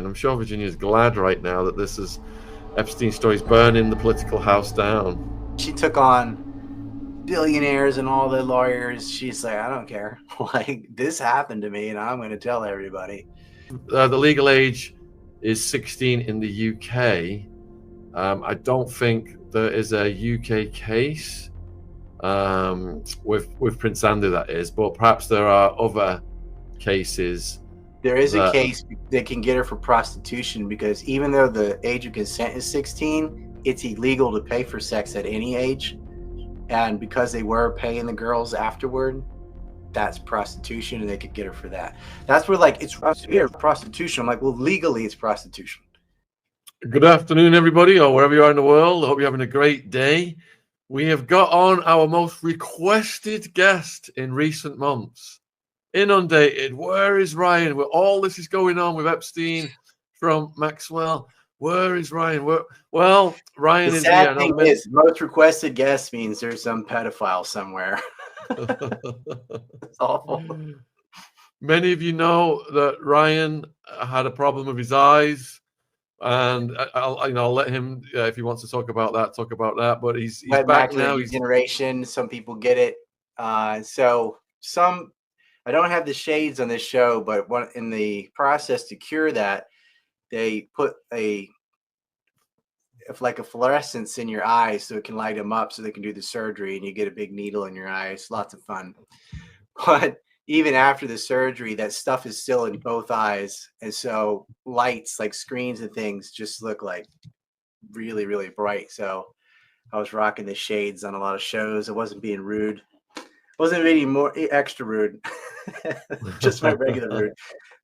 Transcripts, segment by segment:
and I'm sure Virginia's glad right now that this is Epstein's story's burning the political house down. She took on billionaires and all the lawyers. She's like, I don't care. Like, this happened to me, and I'm going to tell everybody. The legal age is 16 in the UK. I don't think there is a UK case with Prince Andrew, that is, but perhaps there are other cases. There is a case that can get her for prostitution, because even though the age of consent is 16, it's illegal to pay for sex at any age. And because they were paying the girls afterward, that's prostitution, and they could get her for that. That's where, like, it's prostitution. I'm like, well, legally it's prostitution. Good afternoon, everybody, or wherever you are in the world. I hope you're having a great day. We have got on our most requested guest in recent months. Inundated. Where is Ryan? Where all this is going on with Epstein from Maxwell. Where is Ryan? Well, Ryan the is sad here. Thing is, most requested guest means there's some pedophile somewhere. It's awful. Many of you know that Ryan had a problem with his eyes, and I'll let him, if he wants to talk about that. But he's back now. He's generation. Some people get it. So some. I don't have the shades on this show, but in the process to cure that, they put like a fluorescence in your eyes so it can light them up so they can do the surgery, and you get a big needle in your eyes. Lots of fun. But even after the surgery, that stuff is still in both eyes. And so lights, like screens and things, just look like really, really bright. So I was rocking the shades on a lot of shows. I wasn't being rude. Wasn't any more extra rude. Just my regular rude.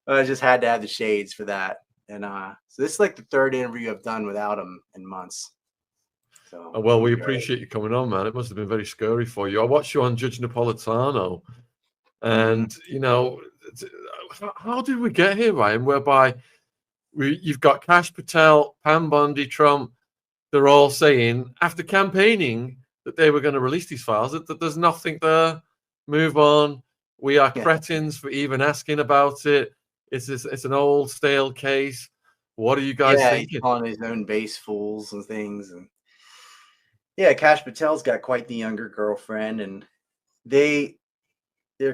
I just had to have the shades for that. And so this is like the third interview I've done without him in months. So well, we appreciate you coming on, man. It must have been very scary for you. I watched you on Judge Napolitano, and you know, how did we get here, Ryan? Whereby you've got Kash Patel, Pam Bondi, Trump. They're all saying after campaigning that they were going to release these files, that there's nothing there. Move on. We are cretins for even asking about it. It's an old, stale case. What are you guys thinking? He's on his own base fools and things. And yeah, Kash Patel's got quite the younger girlfriend, and they're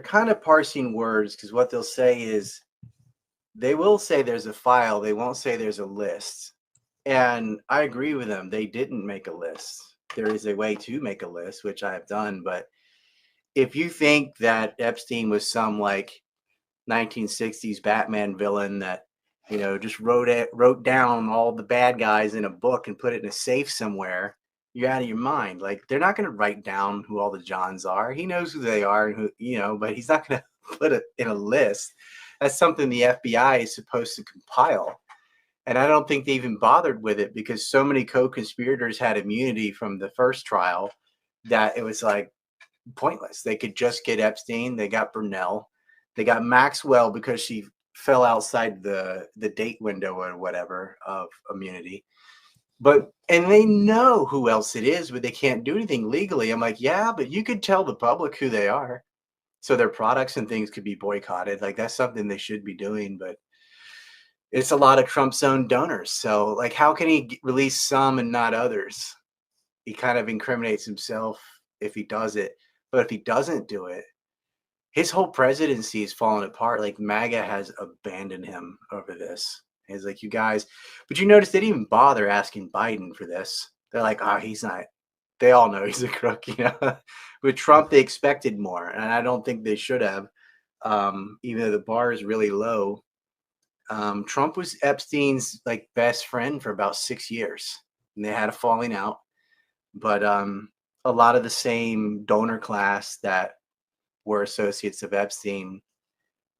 kind of parsing words, because what they'll say is they will say there's a file. They won't say there's a list. And I agree with them. They didn't make a list. There is a way to make a list, which I have done. But if you think that Epstein was some like 1960s Batman villain that, you know, just wrote down all the bad guys in a book and put it in a safe somewhere, you're out of your mind. Like, they're not going to write down who all the Johns are. He knows who they are, and who, you know, but he's not going to put it in a list. That's something the FBI is supposed to compile. And I don't think they even bothered with it, because so many co-conspirators had immunity from the first trial that it was like pointless. They could just get Epstein. They got Brunel. They got Maxwell because she fell outside the date window or whatever of immunity. And they know who else it is, but they can't do anything legally. I'm like, yeah, but you could tell the public who they are. So their products and things could be boycotted. Like, that's something they should be doing, but it's a lot of Trump's own donors. So, like, how can he release some and not others? He kind of incriminates himself if he does it. But if he doesn't do it, his whole presidency is falling apart. Like, MAGA has abandoned him over this. He's like, you guys, but you notice they didn't even bother asking Biden for this. They're like, oh, he's not. They all know he's a crook, you know. With Trump, they expected more, and I don't think they should have. Even though the bar is really low. Trump was Epstein's like best friend for about 6 years, and they had a falling out. But a lot of the same donor class that were associates of Epstein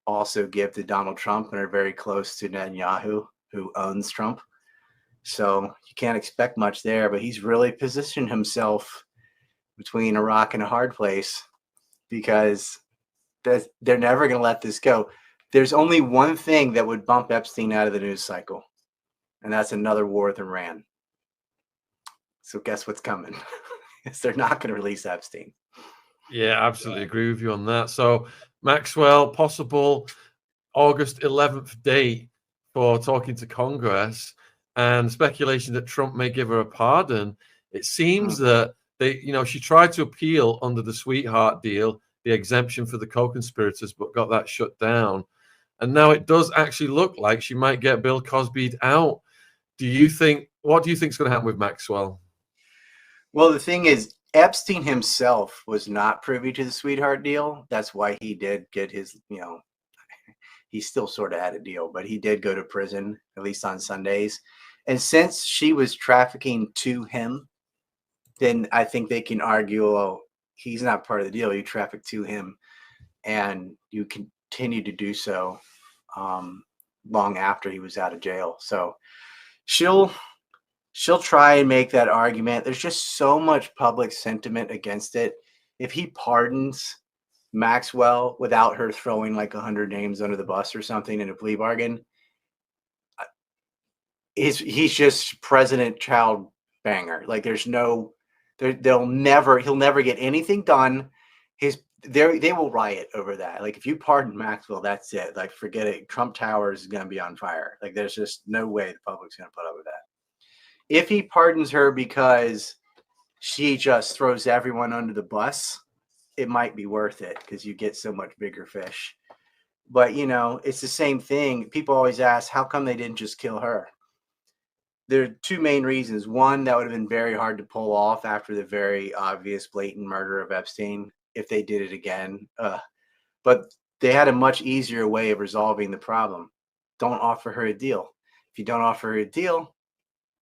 also give to Donald Trump and are very close to Netanyahu, who owns Trump. So you can't expect much there, but he's really positioned himself between a rock and a hard place, because they're never going to let this go. There's only one thing that would bump Epstein out of the news cycle, and that's another war with Iran. So guess what's coming? They're not going to release Epstein. Yeah, absolutely agree with you on that. So Maxwell, possible August 11th date for talking to Congress and speculation that Trump may give her a pardon. It seems that she tried to appeal under the sweetheart deal, the exemption for the co-conspirators, but got that shut down. And now it does actually look like she might get Bill Cosby out. What do you think is going to happen with Maxwell? Well, the thing is, Epstein himself was not privy to the sweetheart deal. That's why he did get his, he still sort of had a deal, but he did go to prison, at least on Sundays. And since she was trafficking to him, then I think they can argue, oh, he's not part of the deal. You traffic to him, and you continue to do so long after he was out of jail. So she'll try and make that argument. There's just so much public sentiment against it. If he pardons Maxwell without her throwing like 100 names under the bus or something in a plea bargain, he's just president child banger. Like he'll never get anything done. They will riot over that. Like if you pardon Maxwell, that's it. Like forget it. Trump Tower is going to be on fire. Like there's just no way the public's going to put up with that. If he pardons her because she just throws everyone under the bus, it might be worth it because you get so much bigger fish. But, it's the same thing. People always ask, how come they didn't just kill her? There are two main reasons. One, that would have been very hard to pull off after the very obvious, blatant murder of Epstein if they did it again. But they had a much easier way of resolving the problem. Don't offer her a deal. If you don't offer her a deal,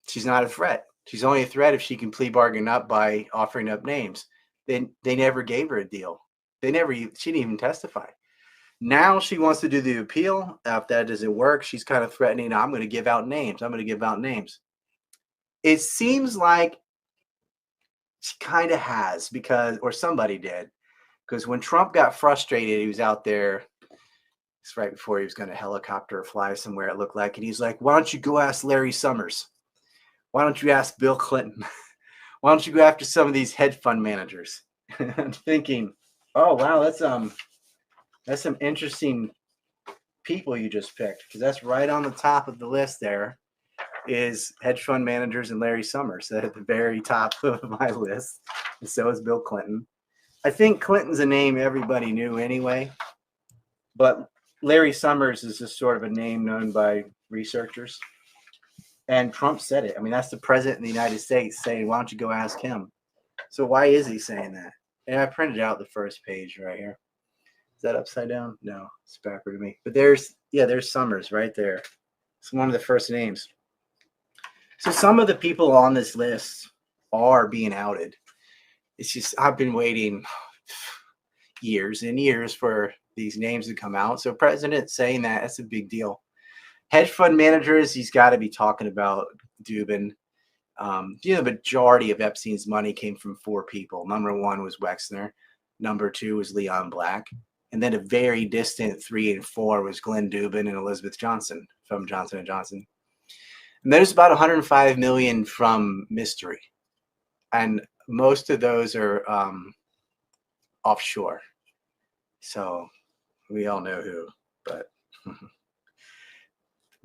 she's not a threat. She's only a threat if she can plea bargain up by offering up names. They never gave her a deal. She didn't even testify. Now she wants to do the appeal. If that doesn't work, she's kind of threatening, I'm going to give out names. It seems like she kind of has or somebody did. Because when Trump got frustrated, he was out there. It's right before he was going to helicopter fly somewhere, it looked like. And he's like, why don't you go ask Larry Summers? Why don't you ask Bill Clinton? Why don't you go after some of these hedge fund managers? I'm thinking, oh, wow, that's some interesting people you just picked, because that's right on the top of the list there is hedge fund managers and Larry Summers. At the very top of my list. And so is Bill Clinton. I think Clinton's a name everybody knew anyway, but Larry Summers is just sort of a name known by researchers. And Trump said it. I mean, that's the president of the United States saying, why don't you go ask him? So why is he saying that? And I printed out the first page right here. Is that upside down? No, it's backward to me. But there's Summers right there. It's one of the first names. So some of the people on this list are being outed. It's just, I've been waiting years and years for these names to come out. So president saying that's a big deal. Hedge fund managers, he's got to be talking about Dubin. The majority of Epstein's money came from 4 people. Number 1 was Wexner. Number 2 was Leon Black. And then a very distant 3 and 4 was Glenn Dubin and Elizabeth Johnson from Johnson & Johnson. And there's about 105 million from Mystery. And most of those are offshore. So we all know who,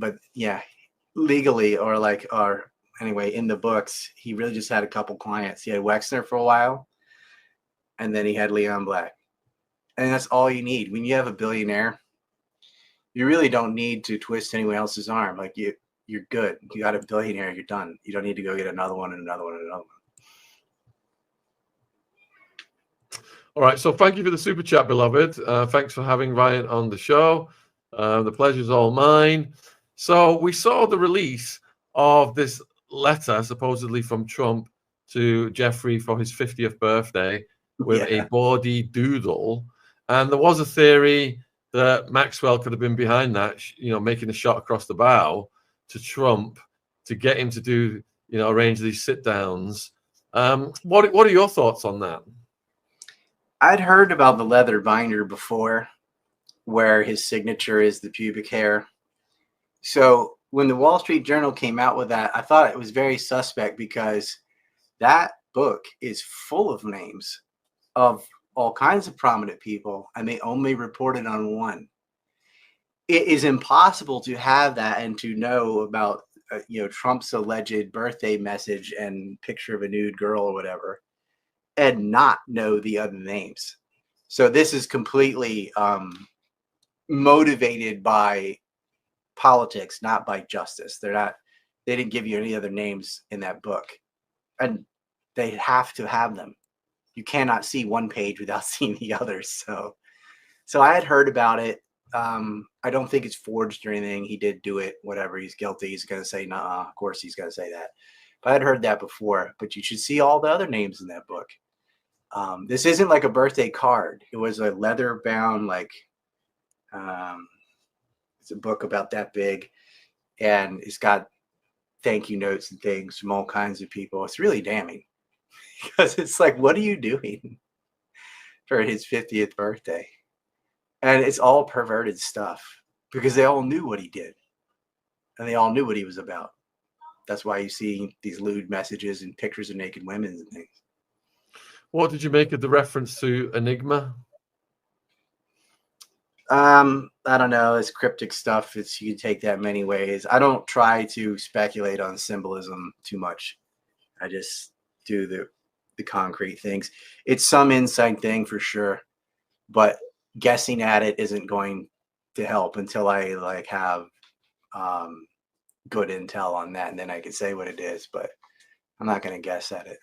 but yeah, legally or anyway, in the books, he really just had a couple clients. He had Wexner for a while, and then he had Leon Black. And that's all you need. When you have a billionaire, you really don't need to twist anyone else's arm. Like you're good. You got a billionaire, you're done. You don't need to go get another one and another one and another one. All right, so thank you for the super chat, beloved. Thanks for having Ryan on the show. The pleasure's all mine. So we saw the release of this letter, supposedly from Trump to Jeffrey for his 50th birthday with a bawdy doodle. And there was a theory that Maxwell could have been behind that, making a shot across the bow to Trump to get him to do, arrange these sit-downs. What are your thoughts on that? I'd heard about the leather binder before, where his signature is the pubic hair. So when the Wall Street Journal came out with that, I thought it was very suspect because that book is full of names of all kinds of prominent people, and they only reported on one. it is impossible to have that and to know about Trump's alleged birthday message and picture of a nude girl or whatever, and not know the other names. So this is completely motivated by politics, not by justice. They didn't give you any other names in that book, and they have to have them. You cannot see one page without seeing the others. So I had heard about it. I don't think it's forged or anything. He did do it. Whatever, he's guilty. He's going to say, nah, of course he's going to say that. But I'd heard that before. But you should see all the other names in that book. This isn't like a birthday card. It was a leather bound, like, it's a book about that big. And it's got thank you notes and things from all kinds of people. It's really damning because it's like, what are you doing for his 50th birthday? And it's all perverted stuff because they all knew what he did and they all knew what he was about. That's why you see these lewd messages and pictures of naked women and things. What did you make of the reference to Enigma? I don't know. It's cryptic stuff. You can take that many ways. I don't try to speculate on symbolism too much. I just do the concrete things. It's some inside thing for sure, but guessing at it isn't going to help until I have good intel on that, and then I can say what it is. But I'm not going to guess at it.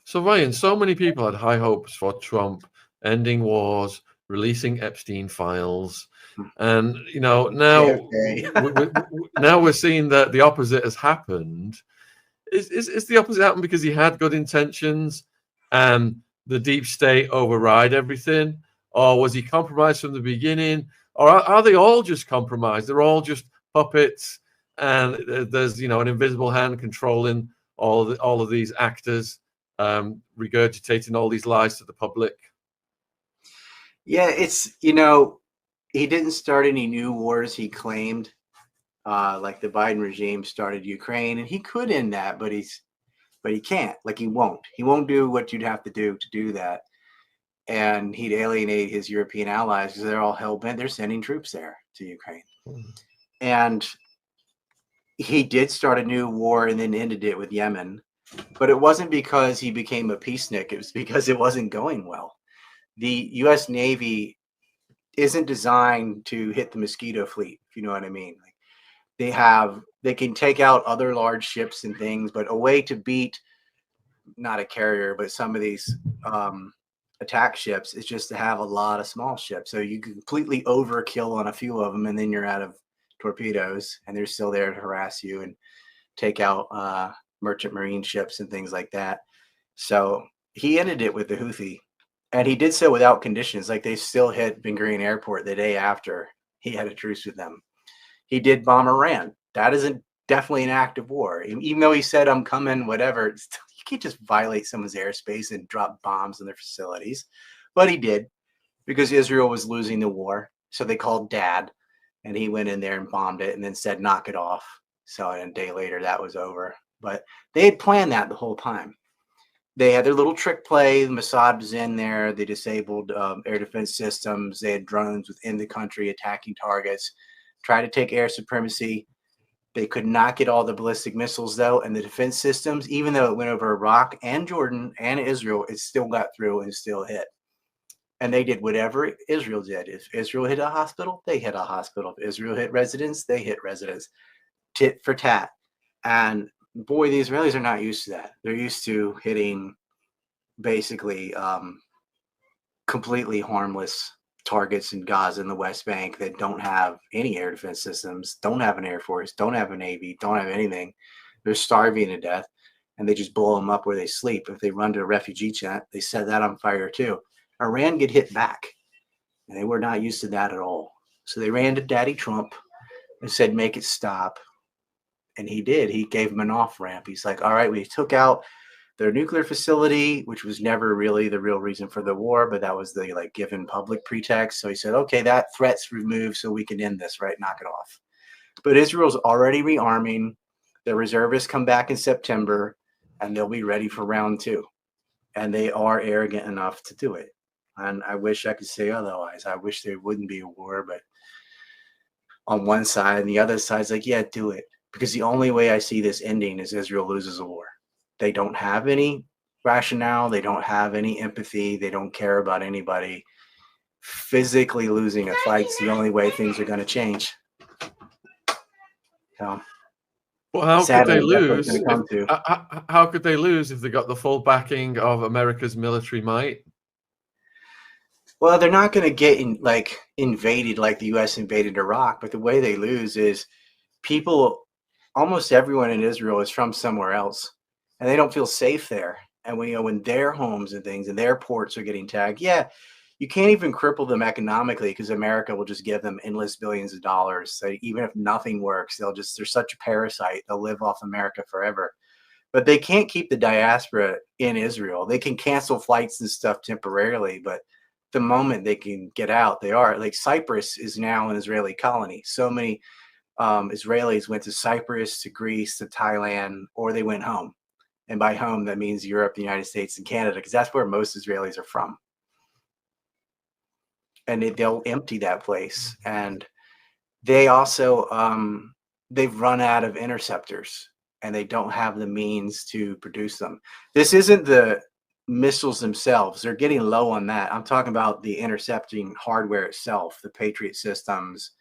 So Ryan, so many people had high hopes for Trump ending wars, releasing Epstein files, and now now we're seeing that the opposite has happened. Is the opposite happened because he had good intentions and the deep state override everything, or was he compromised from the beginning, or are they all just compromised? They're all just puppets, and there's an invisible hand controlling all of these actors, regurgitating all these lies to the public. Yeah, it's he didn't start any new wars. He claimed, like the Biden regime started Ukraine, and he could end that, but he can't. Like he won't do what you'd have to do that, and he'd alienate his European allies because they're all hell bent. They're sending troops there to Ukraine, and he did start a new war and then ended it with Yemen, but it wasn't because he became a peacenik. It was because it wasn't going well. The U.S. Navy isn't designed to hit the Mosquito fleet, if you know what I mean. Like they can take out other large ships and things, but a way to beat not a carrier, but some of these attack ships is just to have a lot of small ships. So you can completely overkill on a few of them, and then you're out of torpedoes, and they're still there to harass you and take out merchant marine ships and things like that. So he ended it with the Houthi. And he did so without conditions. Like they still hit Ben Gurion Airport the day after he had a truce with them. He did bomb Iran. That isn't definitely an act of war. Even though he said, I'm coming, whatever, you can't just violate someone's airspace and drop bombs in their facilities. But he did because Israel was losing the war. So they called Dad, and he went in there and bombed it and then said, knock it off. So a day later, that was over. But they had planned that the whole time. They had their little trick play. Mossad was in there. They disabled air defense systems. They had drones within the country attacking targets, tried to take air supremacy. They could not get all the ballistic missiles, though, and the defense systems, even though it went over Iraq and Jordan and Israel, it still got through and still hit. And they did whatever Israel did. If Israel hit a hospital, they hit a hospital. If Israel hit residents, they hit residents. Tit for tat. And boy, the Israelis are not used to that. They're used to hitting basically completely harmless targets in Gaza and the West Bank that don't have any air defense systems, don't have an air force, don't have a navy, don't have anything. They're starving to death, and they just blow them up where they sleep. If they run to a refugee tent, they set that on fire too. Iran get hit back, and they were not used to that at all. So they ran to Daddy Trump and said, make it stop. And he did. He gave them an off-ramp. He's like, all right, we took out their nuclear facility, which was never really the real reason for the war, but that was the given public pretext. So he said, okay, that threat's removed so we can end this, right? Knock it off. But Israel's already rearming. The reservists come back in September, and they'll be ready for round 2. And they are arrogant enough to do it. And I wish I could say otherwise. I wish there wouldn't be a war, but on one side, and the other side's like, yeah, do it. Because the only way I see this ending is Israel loses a war. They don't have any rationale. They don't have any empathy. They don't care about anybody. Physically losing a fight's the only way things are going to change. So, well, how could they lose? If, how could they lose if they got the full backing of America's military might? Well, they're not going to get invaded like the U.S. invaded Iraq, but the way they lose is people, almost everyone in Israel is from somewhere else, and they don't feel safe there. And when their homes and things and their ports are getting tagged, yeah, you can't even cripple them economically because America will just give them endless billions of dollars. So even if nothing works, they're such a parasite. They'll live off America forever. But they can't keep the diaspora in Israel. They can cancel flights and stuff temporarily, but the moment they can get out, they are. Like Cyprus is now an Israeli colony. So many Israelis went to Cyprus, to Greece, to Thailand, or they went home. And by home, that means Europe, the United States, and Canada, because that's where most Israelis are from. And they'll empty that place. And they also, they've run out of interceptors, and they don't have the means to produce them. This isn't the missiles themselves. They're getting low on that. I'm talking about the intercepting hardware itself, the Patriot systems,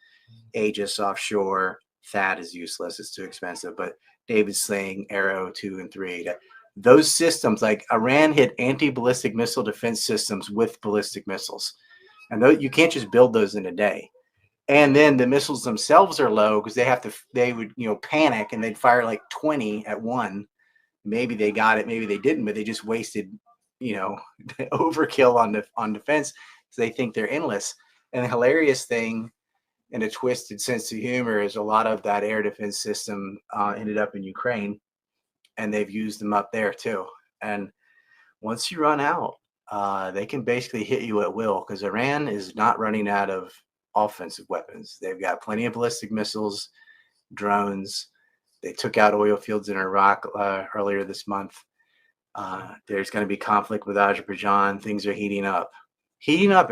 Aegis offshore. THAAD is useless. It's too expensive. But David Sling, Arrow 2 and 3, those systems, like Iran hit anti-ballistic missile defense systems with ballistic missiles. And you can't just build those in a day. And then the missiles themselves are low because they would panic and they'd fire like 20 at one. Maybe they got it, maybe they didn't, but they just wasted, overkill on defense because they think they're endless. And the hilarious thing, and a twisted sense of humor, is a lot of that air defense system ended up in Ukraine, and they've used them up there too. And once you run out, they can basically hit you at will because Iran is not running out of offensive weapons. They've got plenty of ballistic missiles, drones. They took out oil fields in Iraq earlier this month. There's going to be conflict with Azerbaijan. Things are heating up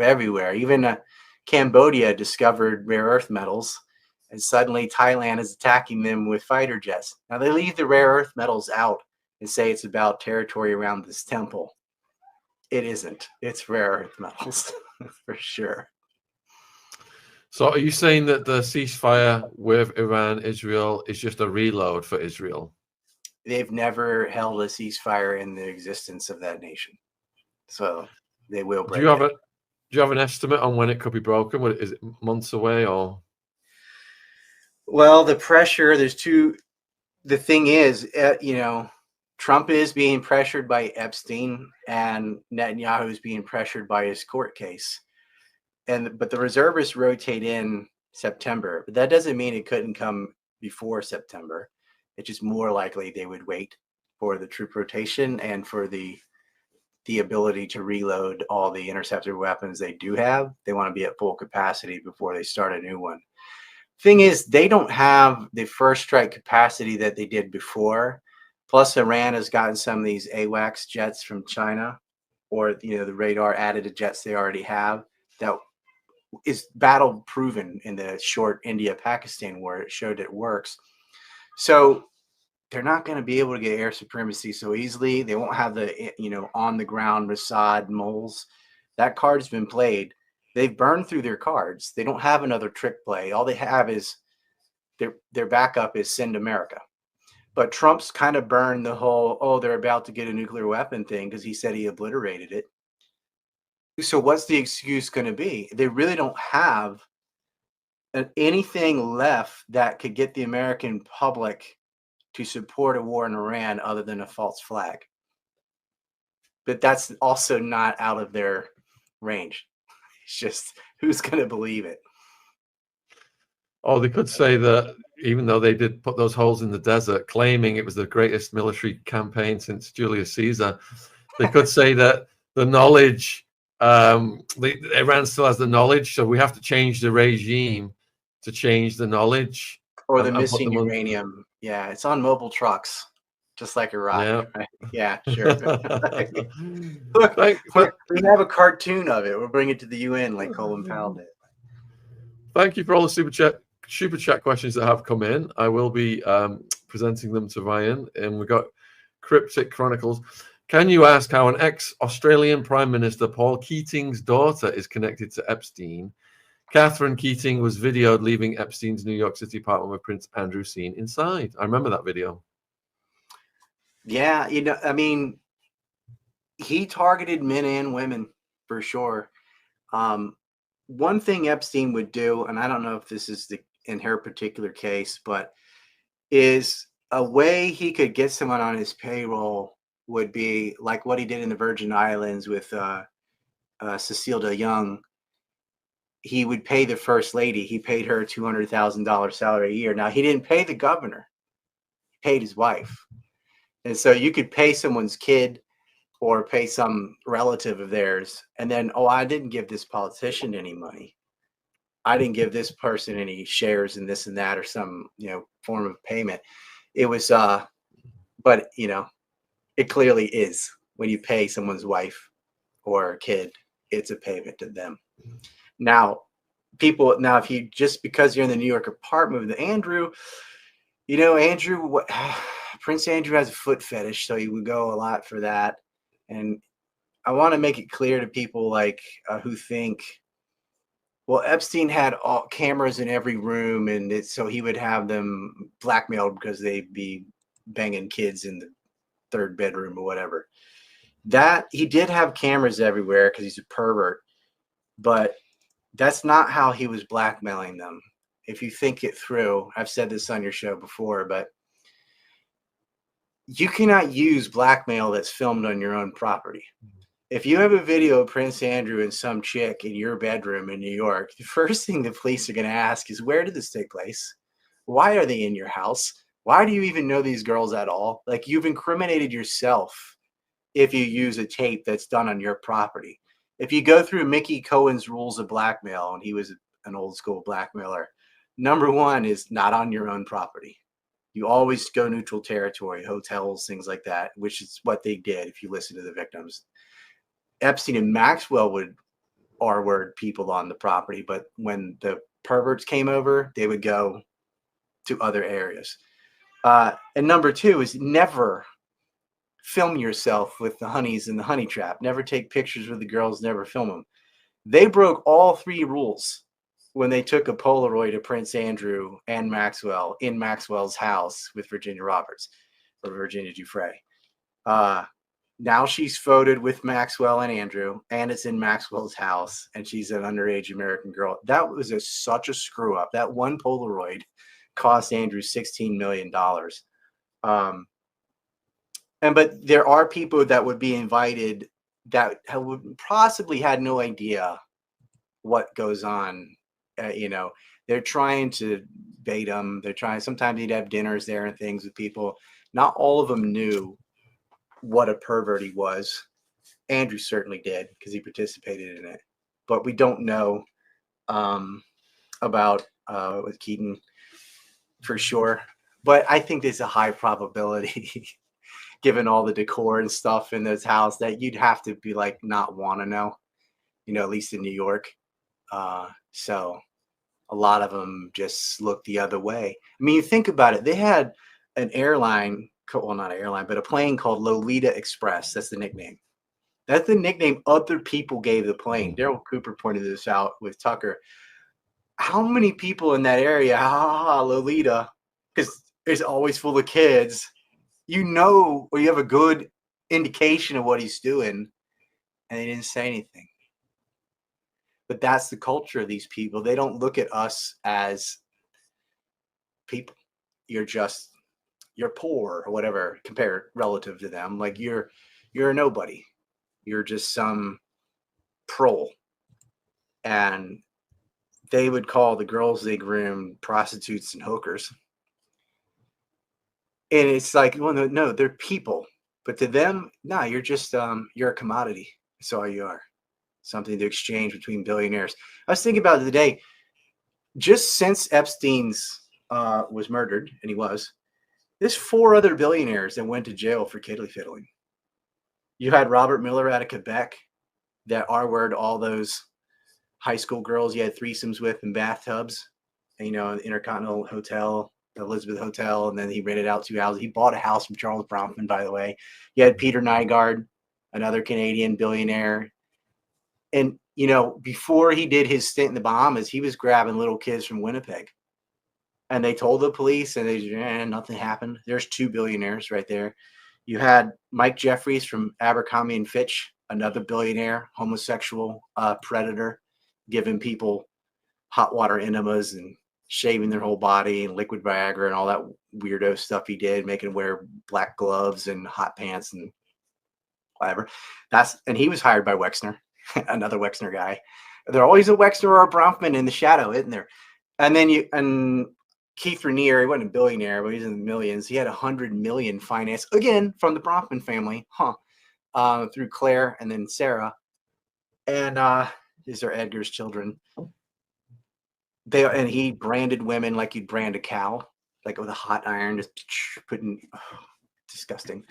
everywhere. Even Cambodia discovered rare earth metals, and suddenly Thailand is attacking them with fighter jets. Now they leave the rare earth metals out and say it's about territory around this temple. It isn't. It's rare earth metals for sure. So are you saying that the ceasefire with Iran, Israel is just a reload for Israel? They've never held a ceasefire in the existence of that nation. So they will break it. Do you have an estimate on when it could be broken? Is it months away or? Well, the pressure, the thing is, Trump is being pressured by Epstein, and Netanyahu is being pressured by his court case. But the reservists rotate in September, but that doesn't mean it couldn't come before September. It's just more likely they would wait for the troop rotation and for the ability to reload all the interceptor weapons they do have. They want to be at full capacity before they start a new one. Thing is, they don't have the first strike capacity that they did before. Plus, Iran has gotten some of these AWACS jets from China, or the radar added to jets they already have. That is battle proven in the short India-Pakistan war. It showed it works. So they're not going to be able to get air supremacy so easily. They won't have the on the ground Mossad moles. That card's been played. They've burned through their cards. They don't have another trick play. All they have is their backup is send America. But Trump's kind of burned the whole, they're about to get a nuclear weapon thing because he said he obliterated it. So what's the excuse going to be? They really don't have anything left that could get the American public to support a war in Iran other than a false flag. But that's also not out of their range. It's just, who's going to believe it? Oh, they could say that even though they did put those holes in the desert, claiming it was the greatest military campaign since Julius Caesar, they could say that the knowledge, Iran still has the knowledge, so we have to change the regime to change the knowledge. Or the missing uranium. Yeah, it's on mobile trucks, just like Iraq. Yeah, right? Yeah, sure. Look, we have a cartoon of it. We'll bring it to the UN like Colin Powell did. Thank you for all the super super chat questions that have come in. I will be presenting them to Ryan, and we've got Cryptic Chronicles. Can you ask how an ex-Australian Prime Minister, Paul Keating's daughter, is connected to Epstein? Catherine Keating was videoed leaving Epstein's New York City apartment with Prince Andrew seen inside. I remember that video. Yeah, I mean, he targeted men and women for sure. One thing Epstein would do, and I don't know if this is in her particular case, but is a way he could get someone on his payroll would be like what he did in the Virgin Islands with Cecile DeYoung. He would pay the first lady. He paid her $200,000 salary a year. Now, he didn't pay the governor. He paid his wife. And so you could pay someone's kid or pay some relative of theirs. And then, oh, I didn't give this politician any money. I didn't give this person any shares in this and that or some, form of payment. It was, but, it clearly is when you pay someone's wife or kid, it's a payment to them. Now, if you just because you're in the New York apartment with Andrew, Prince Andrew has a foot fetish, so he would go a lot for that. And I want to make it clear to people who think, well, Epstein had all cameras in every room, and so he would have them blackmailed because they'd be banging kids in the third bedroom or whatever. That he did have cameras everywhere because he's a pervert, but that's not how he was blackmailing them. If you think it through, I've said this on your show before, but you cannot use blackmail that's filmed on your own property. If you have a video of Prince Andrew and some chick in your bedroom in New York, the first thing the police are going to ask is, where did this take place? Why are they in your house? Why do you even know these girls at all? Like, you've incriminated yourself if you use a tape that's done on your property. If you go through Mickey Cohen's rules of blackmail, and he was an old school blackmailer, number one is not on your own property. You always go neutral territory, hotels, things like that, which is what they did if you listen to the victims. Epstein and Maxwell would R-word people on the property, but when the perverts came over, they would go to other areas. And number two is never film yourself with the honeys in the honey trap. Never take pictures with the girls, never film them. They broke all three rules when they took a Polaroid of Prince Andrew and Maxwell in Maxwell's house with Virginia Roberts or Virginia Giuffre. Now she's photoed with Maxwell and Andrew, and it's in Maxwell's house, and she's an underage American girl. That was such a screw up. That one Polaroid cost Andrew $16 million. But there are people that would be invited that would possibly had no idea what goes on. They're trying to bait them. Sometimes he'd have dinners there and things with people. Not all of them knew what a pervert he was. Andrew certainly did because he participated in it. But we don't know about with Keaton for sure. But I think there's a high probability given all the decor and stuff in this house that you'd have to be not want to know, at least in New York. So a lot of them just look the other way. I mean, you think about it. They had an airline, well, not an airline, but a plane called Lolita Express. That's the nickname. That's the nickname other people gave the plane. Daryl Cooper pointed this out with Tucker. How many people in that area, Lolita, because it's always full of kids, or you have a good indication of what he's doing, and they didn't say anything. But that's the culture of these people. They don't look at us as people. You're poor or whatever, compared relative to them. Like you're a nobody. You're just some prole. And they would call the girls they groomed prostitutes and hookers. And it's like, well, no, they're people. But to them, no, you're just you're a commodity. That's all you are. Something to exchange between billionaires. I was thinking about it today. Just since Epstein's was murdered, and he was, there's 4 other billionaires that went to jail for kiddly fiddling. You had Robert Miller out of Quebec that R-word all those high school girls you had threesomes with in bathtubs Intercontinental Hotel, Elizabeth Hotel, and then he rented out 2 houses. He bought a house from Charles Bronfman, by the way. You had Peter Nygaard, another Canadian billionaire. And, before he did his stint in the Bahamas, he was grabbing little kids from Winnipeg. And they told the police, and nothing happened. There's 2 billionaires right there. You had Mike Jeffries from Abercrombie and Fitch, another billionaire, homosexual predator, giving people hot water enemas and shaving their whole body and liquid Viagra and all that weirdo stuff he did, making them wear black gloves and hot pants and whatever. And he was hired by Wexner, another Wexner guy. There's always a Wexner or a Bronfman in the shadow, isn't there? And then Keith Raniere, he wasn't a billionaire, but he's in the millions. He had $100 million financed, again, from the Bronfman family, through Claire and then Sarah. And these are Edgar's children. And he branded women like you'd brand a cow, like with a hot iron, just disgusting.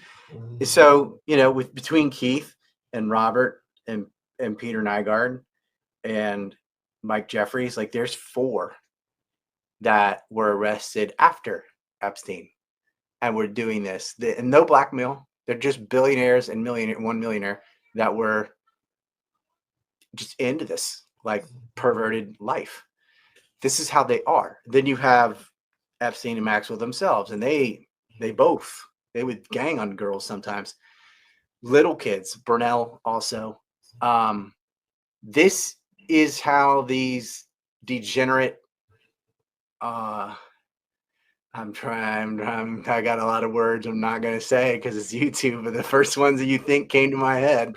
So, between Keith and Robert and Peter Nygaard and Mike Jeffries, like there's 4 that were arrested after Epstein and were doing this. And no blackmail. They're just billionaires and one millionaire that were just into this, like perverted life. This is how they are. Then you have Epstein and Maxwell themselves, and they would gang on girls sometimes. Little kids, Burnell also. This is how these degenerate. I got a lot of words I'm not going to say because it's YouTube, but the first ones that you think came to my head.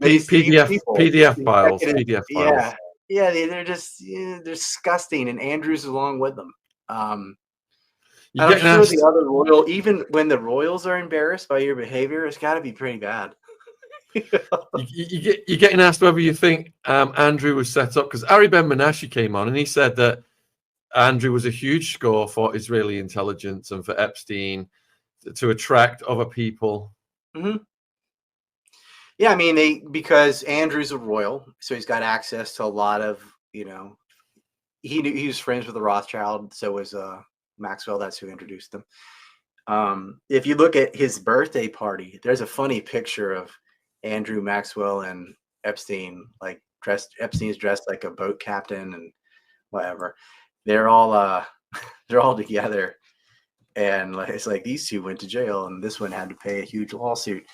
PDF files. Yeah, they're just they're disgusting, and Andrews along with them. I'm sure the other royal, even when the royals are embarrassed by your behavior, it's got to be pretty bad. You're getting asked whether you think Andrew was set up, because Ari Ben Menashe came on and he said that Andrew was a huge score for Israeli intelligence and for Epstein to attract other people. Mm-hmm. Yeah, I mean, because Andrew's a royal, so he's got access to a lot of, he was friends with the Rothschild, so was Maxwell. That's who introduced them. If you look at his birthday party, there's a funny picture of Andrew, Maxwell, and Epstein, like Epstein's dressed like a boat captain and whatever. They're all together, and it's like these 2 went to jail, and this one had to pay a huge lawsuit,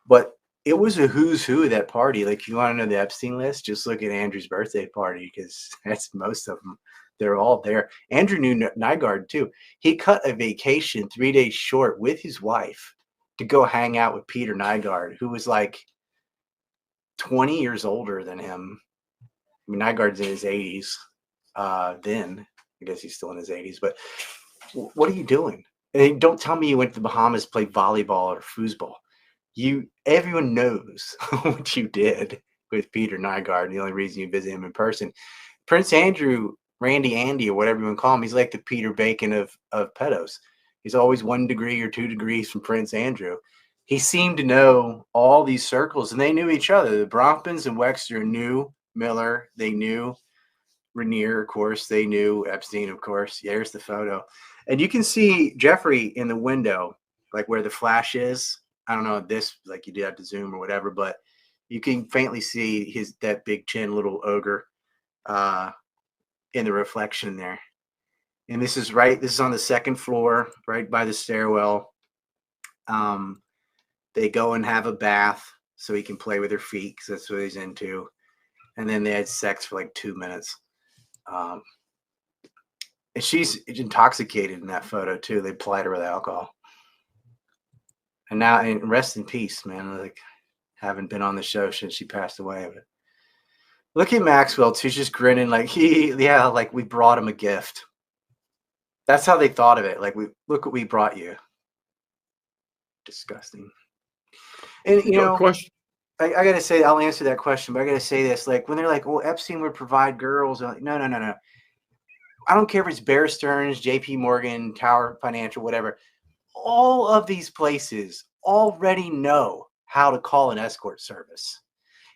but it was a who's who of that party. Like, if you want to know the Epstein list, just look at Andrew's birthday party, because that's most of them. They're all there. Andrew knew Nygaard too. He cut a vacation 3 days short with his wife to go hang out with Peter Nygaard, who was like 20 years older than him. I mean, Nygaard's in his 80s. Then I guess he's still in his 80s. But what are you doing? And don't tell me you went to the Bahamas to play volleyball or foosball. Everyone knows what you did with Peter Nygaard. The only reason you visit him in person, Prince Andrew, Randy Andy, or whatever you want to call him, he's like the Peter Bacon of pedos. He's always 1 degree or 2 degrees from Prince Andrew. He seemed to know all these circles, and they knew each other. The Bronfmans and Wexner knew Miller. They knew Raniere, of course. They knew Epstein, of course. Yeah, here's the photo. And you can see Jeffrey in the window, like where the flash is. I don't know this, like you did have to zoom or whatever, but you can faintly see that big chin little ogre in the reflection there. And this is on the 2nd floor, right by the stairwell. They go and have a bath so he can play with her feet, because that's what he's into. And then they had sex for like 2 minutes. And she's intoxicated in that photo too. They plied her with alcohol. And now, and rest in peace, man. Like, haven't been on the show since she passed away. But look at Maxwell too, just grinning, like like we brought him a gift. That's how they thought of it. Like, look what we brought you. Disgusting. And Question. I gotta say, I'll answer that question, but I gotta say this: like, when they're like, "Well, Epstein would provide girls," I'm like, no. I don't care if it's Bear Stearns, J.P. Morgan, Tower Financial, whatever. All of these places already know how to call an escort service.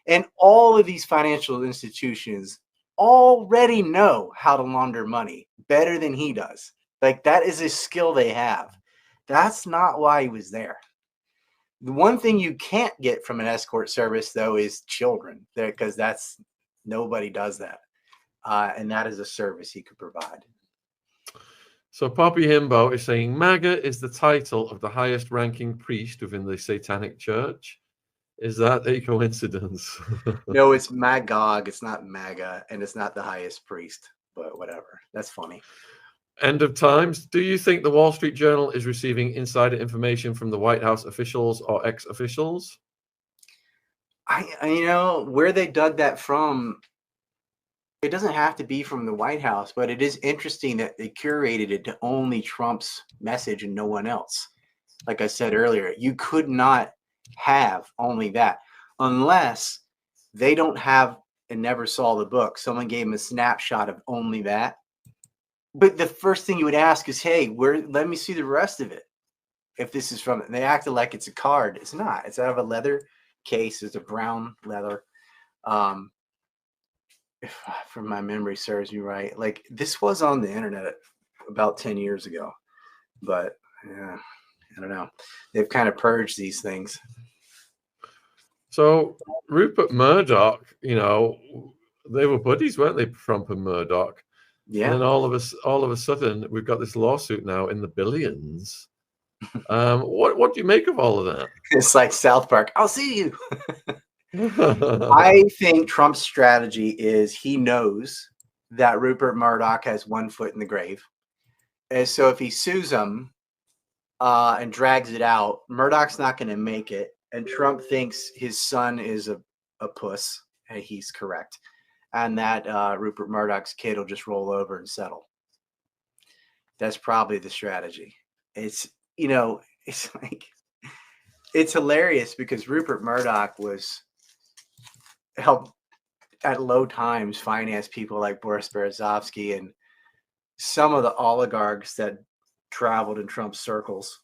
And all of these financial institutions already know how to launder money better than he does. Like, that is a skill they have. That's not why he was there. The one thing you can't get from an escort service, though, is children, because nobody does that. And that is a service he could provide. So Poppy Himbo is saying MAGA is the title of the highest ranking priest within the Satanic Church. Is that a coincidence? No, it's Magog. It's not MAGA, and it's not the highest priest, but whatever. That's funny. End of times. Do you think the Wall Street Journal is receiving insider information from the White House officials or ex-officials? Where they dug that from, it doesn't have to be from the White House, but it is interesting that they curated it to only Trump's message and no one else. Like I said earlier, you could not have only that unless they don't have and never saw the book. Someone gave them a snapshot of only that. But the first thing you would ask is, hey, let me see the rest of it. If this is from it. And they acted like it's a card. It's not. It's out of a leather case. It's a brown leather. If my memory serves me right, like this was on the internet about 10 years ago, but yeah, I don't know. They've kind of purged these things. So Rupert Murdoch, they were buddies, weren't they, Trump and Murdoch? Yeah. And then all of a sudden, we've got this lawsuit now in the billions. What do you make of all of that? It's like South Park. I'll see you. I think Trump's strategy is he knows that Rupert Murdoch has one foot in the grave. And so if he sues him and drags it out, Murdoch's not going to make it. And Trump thinks his son is a puss. And he's correct. And that Rupert Murdoch's kid will just roll over and settle. That's probably the strategy. It's like, it's hilarious because Rupert Murdoch helped at low times finance people like Boris Berezovsky and some of the oligarchs that traveled in Trump's circles.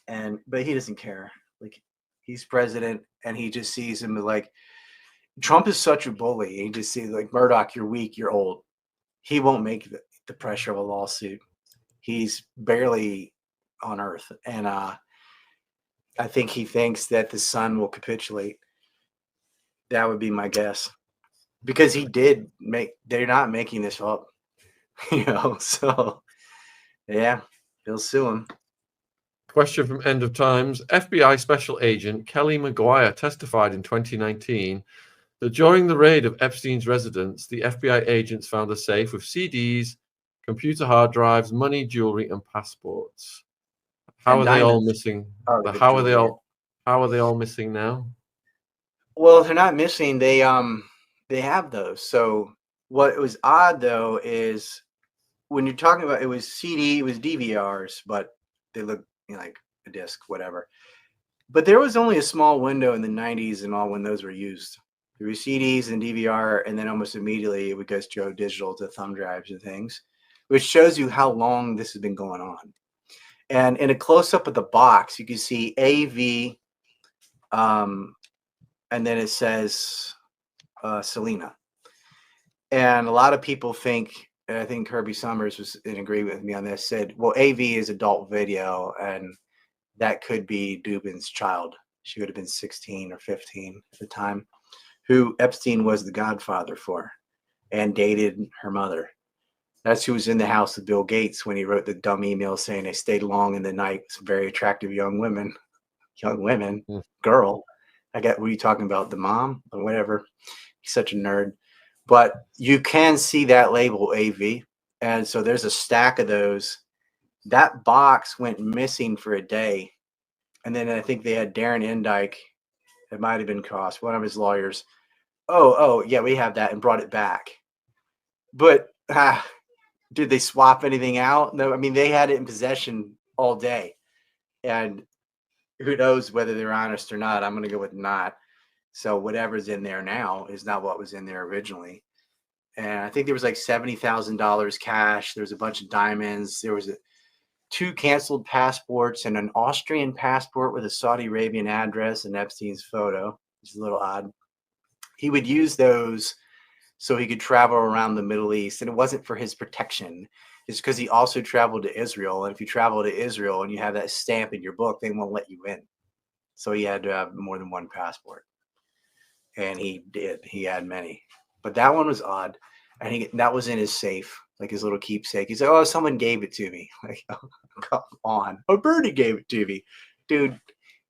But he doesn't care. Like, he's president and he just sees him like, Trump is such a bully. He just sees like, Murdoch, you're weak, you're old. He won't make the pressure of a lawsuit. He's barely on earth. And I think he thinks that the son will capitulate. That would be my guess. Because they're not making this up. So yeah, they'll sue him. Question from End of Times. FBI Special Agent Kelly McGuire testified in 2019 that during the raid of Epstein's residence, the FBI agents found a safe with CDs, computer hard drives, money, jewelry, and passports. How are they all missing? How are they all missing now? Well, they're not missing. They have those. So what was odd though is when you're talking about it was DVRs, but they look like a disc, whatever. But there was only a small window in the 90s and all when those were used. There were CDs and DVR, and then almost immediately it would go straight digital to thumb drives and things, which shows you how long this has been going on. And in a close-up of the box, you can see AV, and then it says Selena. And a lot of people think, and I think Kirby Summers was in agreement with me on this, said, well, AV is adult video, and that could be Dubin's child. She would have been 16 or 15 at the time, who Epstein was the godfather for and dated her mother. That's who was in the house with Bill Gates when he wrote the dumb email saying they stayed long in the night. Some very attractive young women, girl. I get what are you talking about, the mom or whatever. He's such a nerd. But you can see that label AV. And so there's a stack of those. That box went missing for a day. And then I think they had Darren Endike. It might have been Cross, one of his lawyers. Oh, yeah, we have that, and brought it back. But did they swap anything out? No, I mean, they had it in possession all day. And who knows whether they're honest or not. I'm going to go with not. So whatever's in there now is not what was in there originally. And I think there was like $70,000 cash. There was a bunch of diamonds. There was 2 canceled passports and an Austrian passport with a Saudi Arabian address and Epstein's photo, which is a little odd. He would use those so he could travel around the Middle East. And it wasn't for his protection. It's because he also traveled to Israel. And if you travel to Israel and you have that stamp in your book, they won't let you in. So he had to have more than one passport. And he did. He had many. But that one was odd. And that was in his safe, like his little keepsake. He's like, oh, someone gave it to me. Like, oh, come on. Oh, Bernie gave it to me. Dude,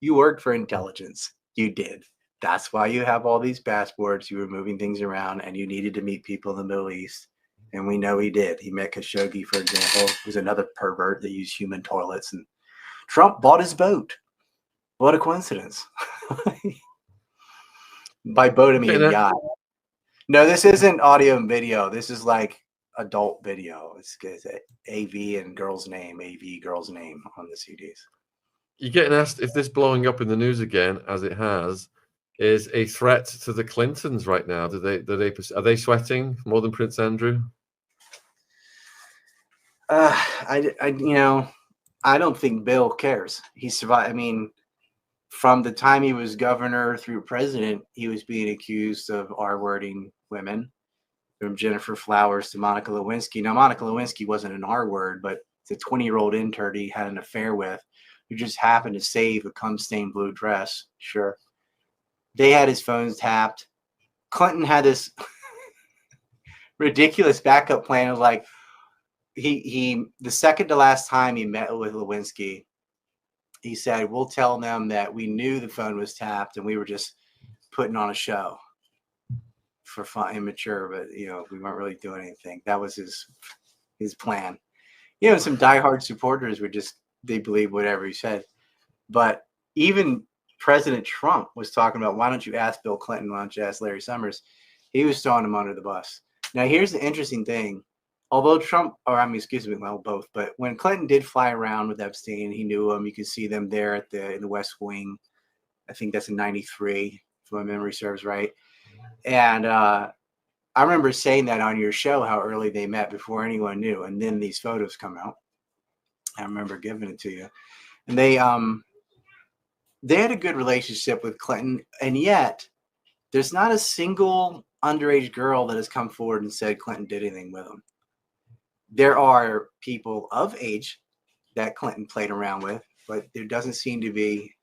you worked for intelligence. You did. That's why you have all these passports. You were moving things around and you needed to meet people in the Middle East. And we know he did. He met Khashoggi, for example, who's another pervert that used human toilets. And Trump bought his boat. What a coincidence. By boat, I mean yacht. No, this isn't audio and video. This is like adult video. It's AV and girl's name, AV girl's name on the CDs. You're getting asked if this blowing up in the news again, as it has, is a threat to the Clintons right now. Are they sweating more than Prince Andrew? I don't think Bill cares. He survived. I mean, from the time he was governor through president, he was being accused of R-wording women, from Jennifer Flowers to Monica Lewinsky. Now, Monica Lewinsky wasn't an R-word, but the 20-year-old intern he had an affair with, who just happened to save a cum-stained blue dress. Sure. They had his phones tapped. Clinton had this ridiculous backup plan of like, the second to last time he met with Lewinsky, he said, we'll tell them that we knew the phone was tapped and we were just putting on a show for fun, immature, but we weren't really doing anything. That was his plan. Some diehard supporters they believe whatever he said. But even President Trump was talking about, why don't you ask Bill Clinton? Why don't you ask Larry Summers? He was throwing him under the bus. Now, here's the interesting thing. Although both. But when Clinton did fly around with Epstein, he knew him. You could see them there in the West Wing. I think that's in '93, if my memory serves right. And I remember saying that on your show, how early they met before anyone knew. And then these photos come out. I remember giving it to you. And they had a good relationship with Clinton. And yet, there's not a single underage girl that has come forward and said Clinton did anything with him. There are people of age that Clinton played around with, but there doesn't seem to be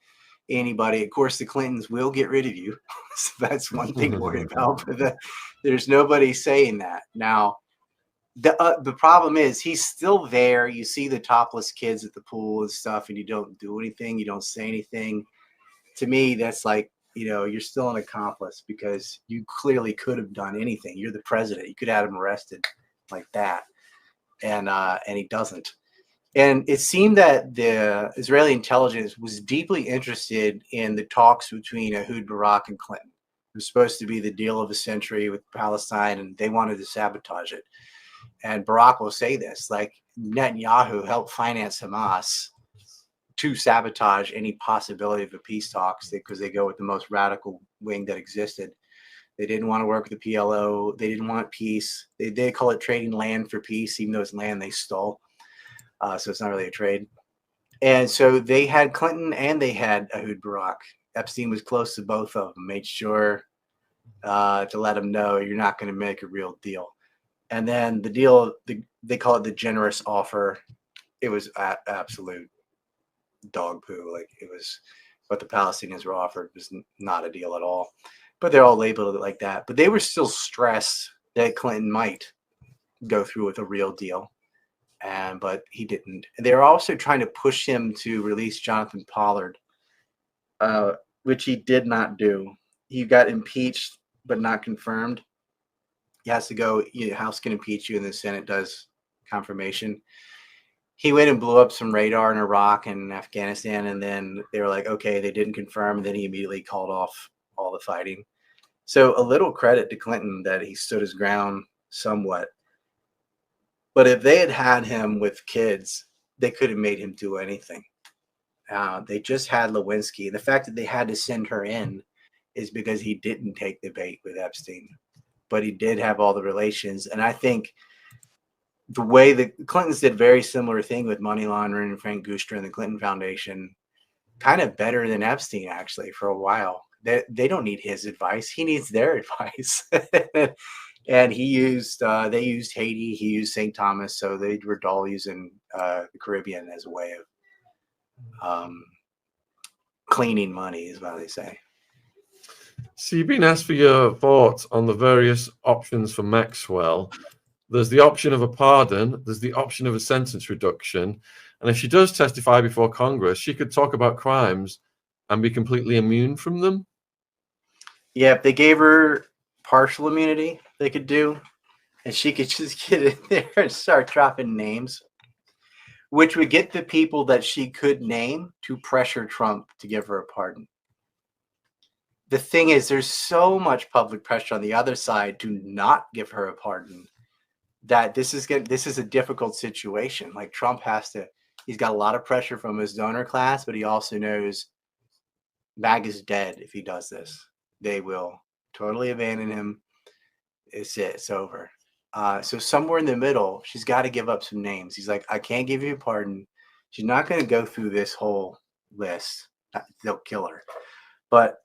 anybody. Of course, the Clintons will get rid of you. So that's one thing to worry about. But there's nobody saying that. Now, the problem is he's still there. You see the topless kids at the pool and stuff, and you don't do anything. You don't say anything. To me, that's like, you're still an accomplice because you clearly could have done anything. You're the president. You could have him arrested like that. And he doesn't. And it seemed that the Israeli intelligence was deeply interested in the talks between Ehud Barak and Clinton. It was supposed to be the deal of the century with Palestine, and they wanted to sabotage it. And Barak will say this, like, Netanyahu helped finance Hamas to sabotage any possibility of a peace talks because they go with the most radical wing that existed. They didn't want to work with the PLO. They didn't want peace. They call it trading land for peace, even though it's land they stole. So it's not really a trade. And so they had Clinton and they had Ehud Barak. Epstein was close to both of them, made sure to let them know you're not going to make a real deal. And then the deal, they call it the generous offer. It was absolute dog poo. Like, it was what the Palestinians were offered was not a deal at all. But they're all labeled it like that. But they were still stressed that Clinton might go through with a real deal. But he didn't. And they were also trying to push him to release Jonathan Pollard, which he did not do. He got impeached, but not confirmed. He has to go, the House can impeach you and the Senate does confirmation. He went and blew up some radar in Iraq and Afghanistan. And then they were like, okay, they didn't confirm. And then he immediately called off all the fighting. So a little credit to Clinton that he stood his ground somewhat. But if they had him with kids, they could have made him do anything. They just had Lewinsky. The fact that they had to send her in is because he didn't take the bait with Epstein. But he did have all the relations. And I think the way the Clintons did very similar thing with money laundering and Frank Guster and the Clinton Foundation, kind of better than Epstein, actually, for a while. They don't need his advice. He needs their advice. And he used they used Haiti, he used St. Thomas, so they were all using the Caribbean as a way of cleaning money, is what they say. So you've been asked for your thoughts on the various options for Maxwell. There's the option of a pardon, there's the option of a sentence reduction, and if she does testify before Congress, she could talk about crimes and be completely immune from them. Yeah, if they gave her partial immunity, they could do, and she could just get in there and start dropping names, which would get the people that she could name to pressure Trump to give her a pardon. The thing is, there's so much public pressure on the other side to not give her a pardon that this is a difficult situation. Like Trump he's got a lot of pressure from his donor class, but he also knows MAGA's dead if he does this. They will totally abandon him. It's over. So somewhere in the middle, she's got to give up some names. He's like, I can't give you a pardon. She's not going to go through this whole list. They'll kill her. But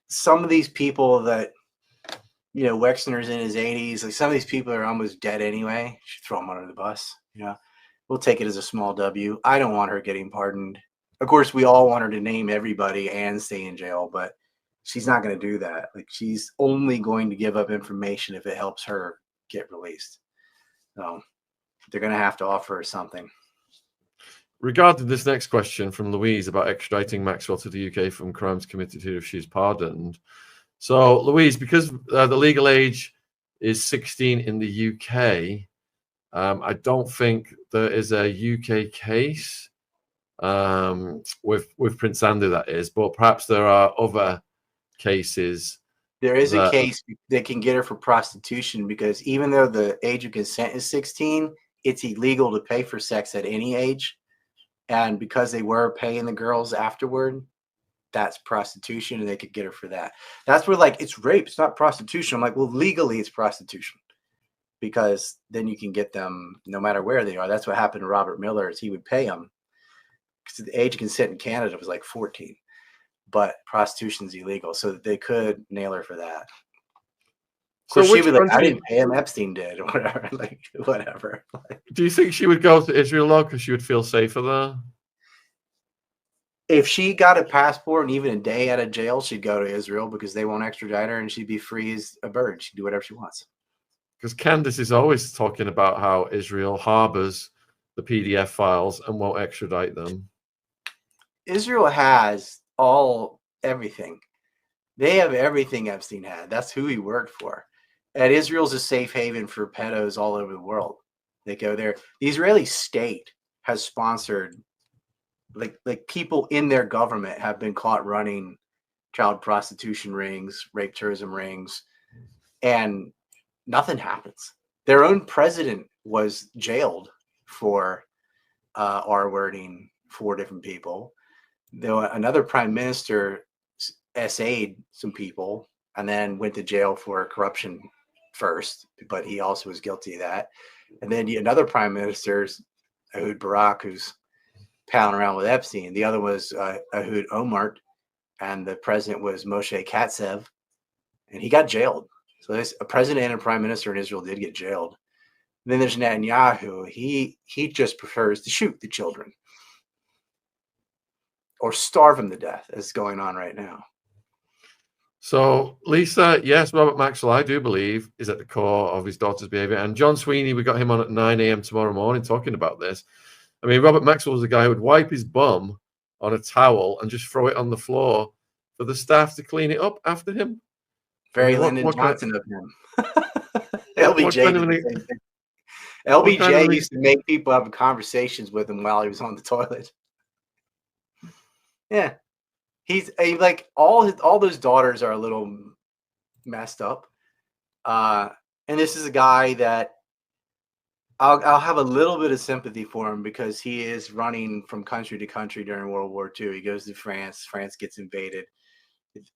some of these people that, Wexner's in his 80s, like some of these people are almost dead anyway. Should throw them under the bus. We'll take it as a small W. I don't want her getting pardoned. Of course, we all want her to name everybody and stay in jail, but she's not going to do that. Like, she's only going to give up information if it helps her get released. So they're going to have to offer her something. Regarding this next question from Louise about extraditing Maxwell to the UK from crimes committed here if she's pardoned. So, Louise, because the legal age is 16 in the UK, I don't think there is a UK case with Prince Andrew, that is, but perhaps there are other cases. There is a case that can get her for prostitution, because even though the age of consent is 16, it's illegal to pay for sex at any age. And because they were paying the girls afterward, that's prostitution, and they could get her for that. That's where, like, it's rape, it's not prostitution. I'm like, well, legally it's prostitution, because then you can get them no matter where they are. That's what happened to Robert Miller, is he would pay them, because the age of consent in Canada was like 14. But prostitution's illegal, so they could nail her for that. So she would like, I didn't pay him, Epstein did, or whatever. Like, whatever. Do you think she would go to Israel, though, because she would feel safer there? If she got a passport and even a day out of jail, she'd go to Israel, because they won't extradite her, and she'd be free as a bird. She'd do whatever she wants. Because Candace is always talking about how Israel harbors the PDF files and won't extradite them. Israel has everything. They have everything Epstein had. That's who he worked for. And Israel's a safe haven for pedos all over the world. They go there. The Israeli state has sponsored, like people in their government have been caught running child prostitution rings, rape tourism rings, and nothing happens. Their own president was jailed for R-wording 4 different people. Another prime minister SA'd some people and then went to jail for corruption first, but he also was guilty of that. And then another prime minister, Ehud Barak, who's palling around with Epstein. The other was Ehud Olmert, and the president was Moshe Katsav, and he got jailed. So a president and a prime minister in Israel did get jailed. And then there's Netanyahu. He just prefers to shoot the children or starve them to death, as going on right now. So, Lisa, yes, Robert Maxwell, I do believe, is at the core of his daughter's behavior. And John Sweeney, we got him on at 9 a.m. tomorrow morning talking about this. I mean, Robert Maxwell was the guy who would wipe his bum on a towel and just throw it on the floor for the staff to clean it up after him. Very Lyndon Johnson of him. LBJ. LBJ used to make people have conversations with him while he was on the toilet. Yeah. He's like all those daughters are a little messed up. And this is a guy that I'll have a little bit of sympathy for him, because he is running from country to country during World War II. He goes to France. France gets invaded.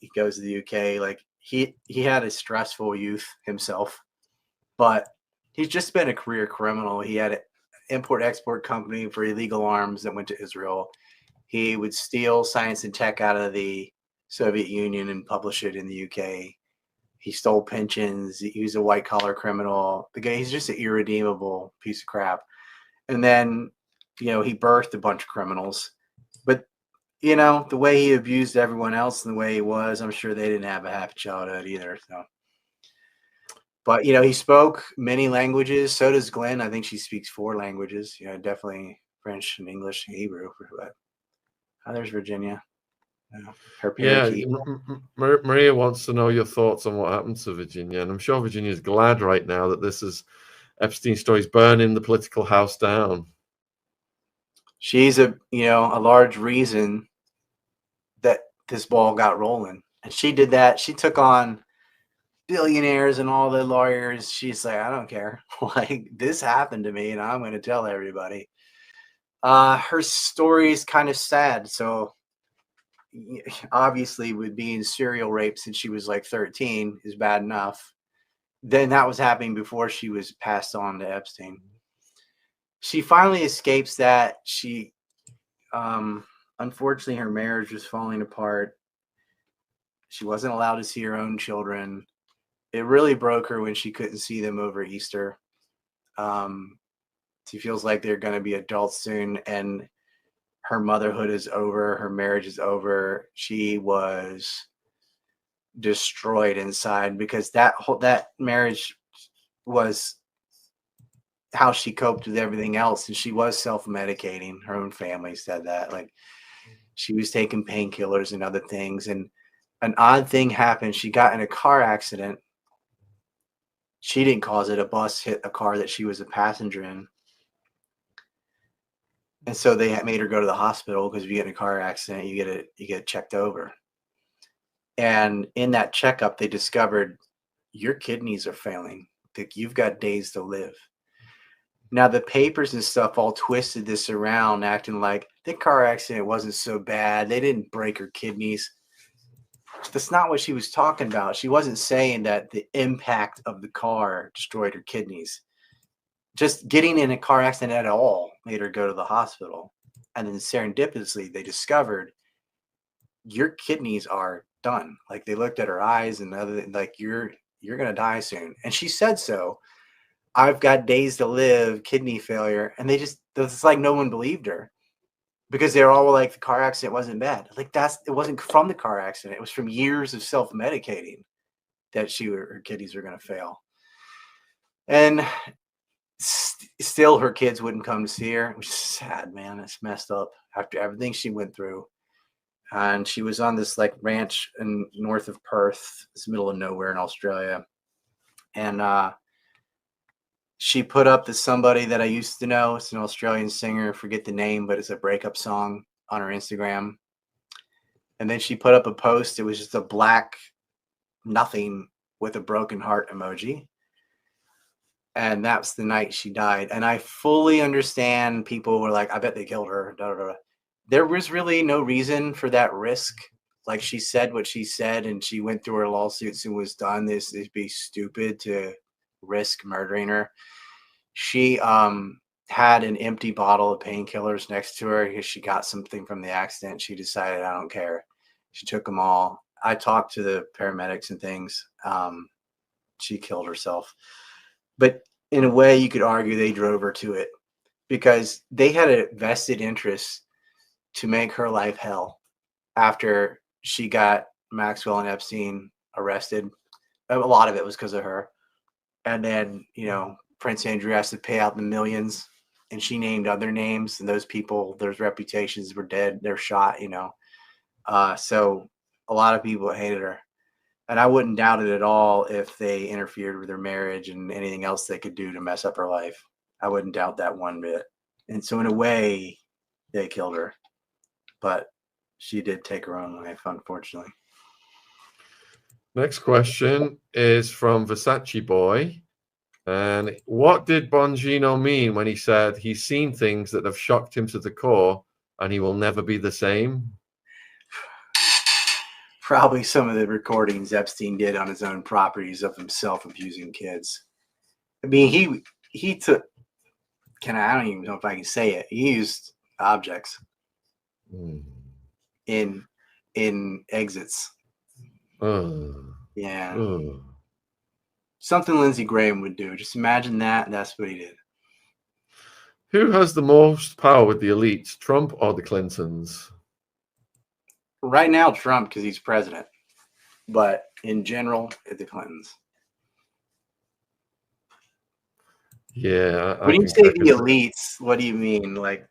He goes to the UK. Like he had a stressful youth himself, but he's just been a career criminal. He had an import-export company for illegal arms that went to Israel. He would steal science and tech out of the Soviet Union and publish it in the UK. He stole pensions. He was a white collar criminal. The guy, he's just an irredeemable piece of crap. And then, he birthed a bunch of criminals. But, the way he abused everyone else and the way he was, I'm sure they didn't have a happy childhood either. So, but, he spoke many languages. So does Glenn. I think she speaks 4 languages. Definitely French and English and Hebrew. But there's Virginia. Her parakeet. Maria wants to know your thoughts on what happened to Virginia, and I'm sure Virginia's glad right now that this is Epstein's story's burning the political house down. She's a large reason that this ball got rolling, and she did that. She took on billionaires and all the lawyers. She's like, I don't care. Like, this happened to me, and I'm going to tell everybody. Her story is kind of sad. So, obviously, with being serial raped since she was like 13 is bad enough. Then that was happening before she was passed on to Epstein. She finally escapes that. She, unfortunately, her marriage was falling apart. She wasn't allowed to see her own children. It really broke her when she couldn't see them over Easter. She feels like they're going to be adults soon, and her motherhood is over. Her marriage is over. She was destroyed inside because that marriage was how she coped with everything else, and she was self-medicating. Her own family said that, like, she was taking painkillers and other things. And an odd thing happened. She got in a car accident. She didn't cause it. A bus hit a car that she was a passenger in. And so they made her go to the hospital because if you get in a car accident, you get checked over. And in that checkup, they discovered your kidneys are failing. Like, you've got days to live. Now, the papers and stuff all twisted this around, acting like the car accident wasn't so bad. They didn't break her kidneys. That's not what she was talking about. She wasn't saying that the impact of the car destroyed her kidneys. Just getting in a car accident at all made her go to the hospital. And then serendipitously, they discovered your kidneys are done. Like, they looked at her eyes and like, you're going to die soon. And she said so. I've got days to live, kidney failure. And it's like no one believed her because they were all like, the car accident wasn't bad. Like, it wasn't from the car accident. It was from years of self-medicating that her kidneys were going to fail. And still her kids wouldn't come to see her, which is sad, man. It's messed up after everything she went through. And she was on this like ranch north of Perth, it's middle of nowhere in Australia. And she put up to somebody that I used to know. It's an Australian singer, forget the name, but it's a breakup song on her Instagram. And then she put up a post. It was just a black nothing with a broken heart emoji. And that's the night she died. And I fully understand people were like, I bet they killed her. Da, da, da. There was really no reason for that risk. Like, she said what she said, and she went through her lawsuits and was done. It'd be stupid to risk murdering her. She had an empty bottle of painkillers next to her because she got something from the accident. She decided, I don't care. She took them all. I talked to the paramedics and things. She killed herself. But in a way, you could argue they drove her to it because they had a vested interest to make her life hell after she got Maxwell and Epstein arrested. A lot of it was because of her. And then, Prince Andrew has to pay out the millions, and she named other names, and those people, their reputations were dead. They're shot, So a lot of people hated her. And I wouldn't doubt it at all if they interfered with her marriage and anything else they could do to mess up her life. I wouldn't doubt that one bit. And so in a way, they killed her. But she did take her own life, unfortunately. Next question is from Versace Boy. And what did Bongino mean when he said he's seen things that have shocked him to the core and he will never be the same? Probably some of the recordings Epstein did on his own properties of himself abusing kids. I mean, he took, I don't even know if I can say it. He used objects in exits. Yeah. Something Lindsey Graham would do. Just imagine that. That's what he did. Who has the most power with the elites, Trump or the Clintons? Right now, Trump, because he's president. But in general, the Clintons. Yeah. When you say the elites, what do you mean? Like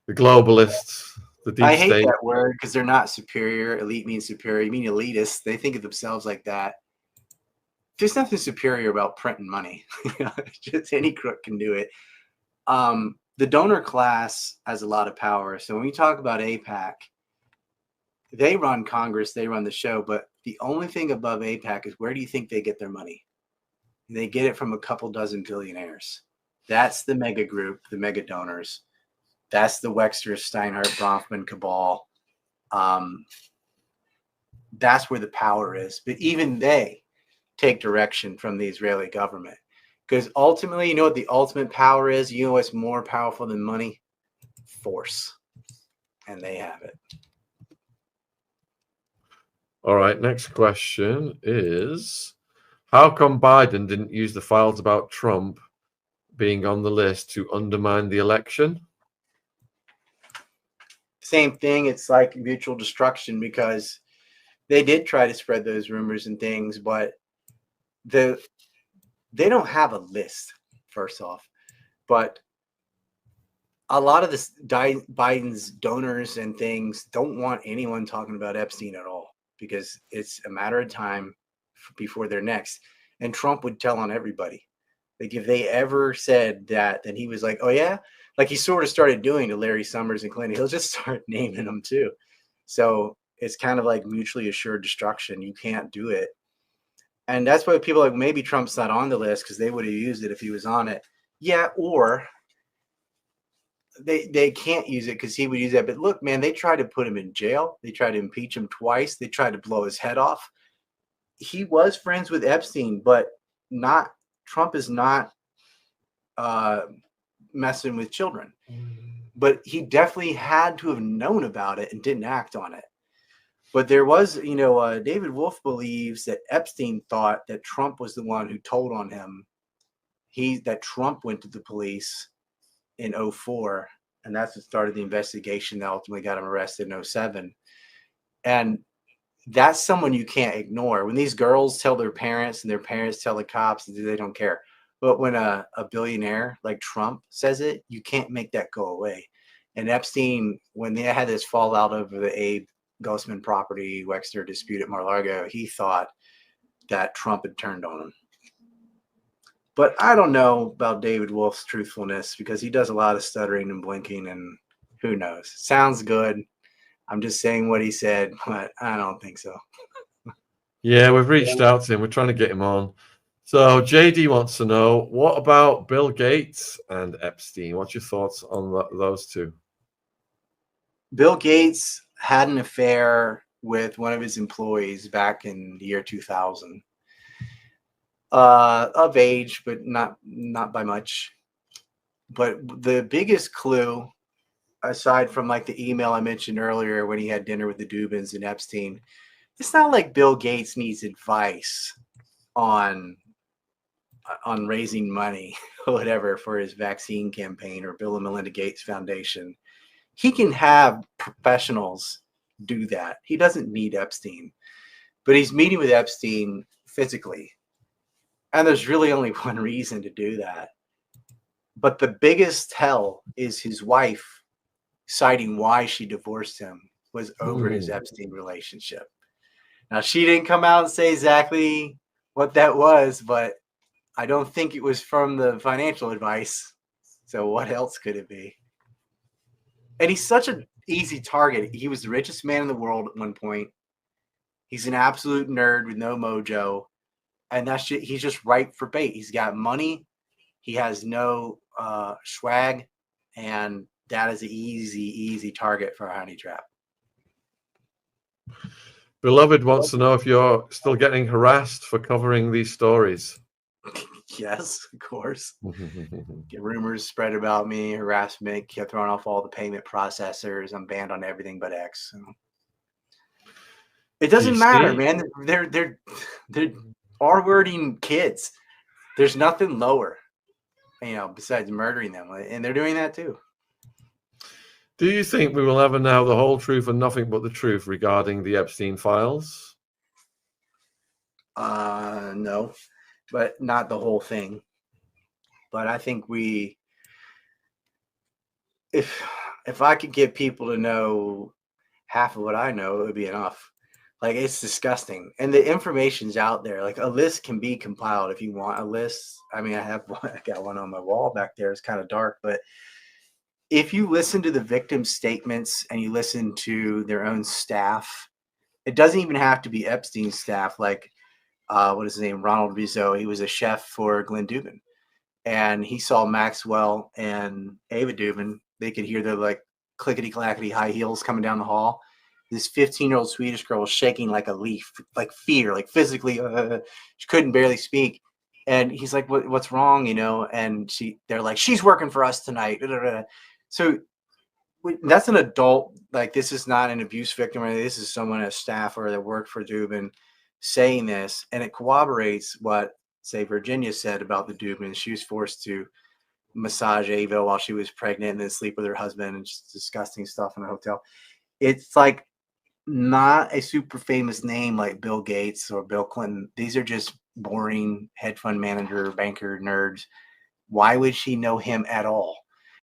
the globalists, the deep I hate state. that word because they're not superior. Elite means superior. You mean elitists. They think of themselves like that. There's nothing superior about printing money. Just any crook can do it. The donor class has a lot of power. So when we talk about AIPAC, they run Congress, they run the show, but the only thing above AIPAC is where do you think they get their money? They get it from a couple dozen billionaires. That's the mega group, the mega donors. That's the Wexner, Steinhardt, Bronfman cabal. That's where the power is. But even they take direction from the Israeli government. Because ultimately, you know what the ultimate power is? You know what's more powerful than money? Force. And they have it. All right, next question is, how come Biden didn't use the files about Trump being on the list to undermine the election? Same thing. It's like mutual destruction because they did try to spread those rumors and things, but they don't have a list, first off. But a lot of this Biden's donors and things don't want anyone talking about Epstein at all because it's a matter of time before they're next. And Trump would tell on everybody. Like if they ever said that, then he was like, oh yeah, like he sort of started doing to Larry Summers and Clinton. He'll just start naming them too. So it's kind of like mutually assured destruction. You can't do it. And that's why people are like, maybe Trump's not on the list because they would have used it if he was on it. Yeah, or they can't use it because he would use that. But look, man, they tried to put him in jail. They tried to impeach him twice. They tried to blow his head off. He was friends with Epstein, but not Trump is not messing with children. But he definitely had to have known about it and didn't act on it. But there was, David Wolf believes that Epstein thought that Trump was the one who told on him. That Trump went to the police in 2004, and that's what started the investigation that ultimately got him arrested in 2007. And that's someone you can't ignore. When these girls tell their parents and their parents tell the cops, they don't care. But when a billionaire like Trump says it, you can't make that go away. And Epstein, when they had this fallout over the Abe Gosman property Wexner dispute at Mar-a-Lago, he thought that Trump had turned on him. But I don't know about David Wolf's truthfulness because he does a lot of stuttering and blinking, and who knows? Sounds good. I'm just saying what he said, but I don't think so. Yeah, we've reached out to him. We're trying to get him on. So JD wants to know, what about Bill Gates and Epstein? What's your thoughts on those two? Bill Gates had an affair with one of his employees back in the year 2000. Of age, but not by much. But the biggest clue, aside from like the email I mentioned earlier when he had dinner with the Dubins and Epstein, it's not like Bill Gates needs advice on raising money or whatever for his vaccine campaign or Bill and Melinda Gates Foundation. He can have professionals do that. He doesn't need Epstein, but he's meeting with Epstein physically. And there's really only one reason to do that. But the biggest tell is his wife citing why she divorced him was over his Epstein relationship. Now, she didn't come out and say exactly what that was, but I don't think it was from the financial advice. So what else could it be? And he's such an easy target. He was the richest man in the world at one point. He's an absolute nerd with no mojo. And he's just ripe for bait. He's got money. He has no swag. And that is an easy target for a honey trap. Beloved wants to know if you're still getting harassed for covering these stories. Yes, of course. Get rumors spread about me, harassment, kept throwing off all the payment processors. I'm banned on everything but X. So. It doesn't matter, man. They're R-wording kids. There's nothing lower, besides murdering them, and they're doing that too. Do you think we will ever know the whole truth and nothing but the truth regarding the Epstein files? No, but not the whole thing. But I think if I could get people to know half of what I know, it would be enough. Like, it's disgusting. And the information's out there. Like, a list can be compiled if you want a list. I mean, I got one on my wall back there. It's kind of dark, but if you listen to the victims' statements and you listen to their own staff, it doesn't even have to be Epstein's staff. Like, what is his name? Ronald Rizzo. He was a chef for Glenn Dubin. And he saw Maxwell and Ava Dubin. They could hear their like clickety-clackety high heels coming down the hall. This 15-year-old Swedish girl was shaking like a leaf, like fear, like physically. She couldn't barely speak. And he's like, what's wrong, And they're like, she's working for us tonight. So that's an adult. Like, this is not an abuse victim. Or this is someone as staff or that worked for Dubin saying this. And it corroborates what, say, Virginia said about the Dubin. She was forced to massage Ava while she was pregnant and then sleep with her husband and just disgusting stuff in a hotel. It's like not a super famous name like Bill Gates or Bill Clinton. These are just boring hedge fund manager, banker nerds. Why would she know him at all?